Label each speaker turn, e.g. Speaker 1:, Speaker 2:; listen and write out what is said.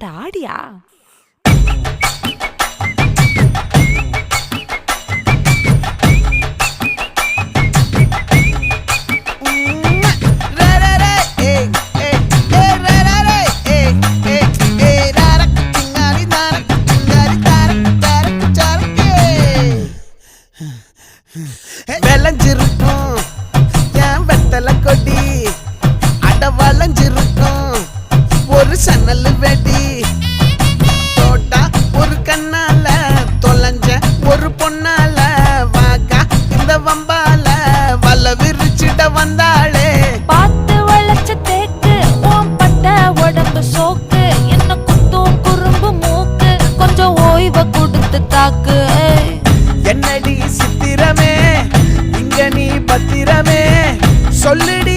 Speaker 1: அட ஆடியா?
Speaker 2: விளைஞ்சிருக்கும் என் வெத்தலை கொடி, அட வளைஞ்சிருக்கும் ஒரு சன்னல் வெடி, தோட்டா ஒரு கண்ணால தொலைஞ்ச ஒரு பொண்ணால வாக்கா இந்த வம்பால வல விரிச்சிட வந்தாளே.
Speaker 1: பார்த்து வளைச்ச தேக்கு ஓம் பட்ட உடம்பு சோக்கு, என்ன குத்தும் குறும்பு மூக்கு, கொஞ்சம் ஓய்வை கொடுத்து தாக்கு.
Speaker 2: என்னடி சித்திரமே இங்க நீ பத்திரமே சொல்லுடி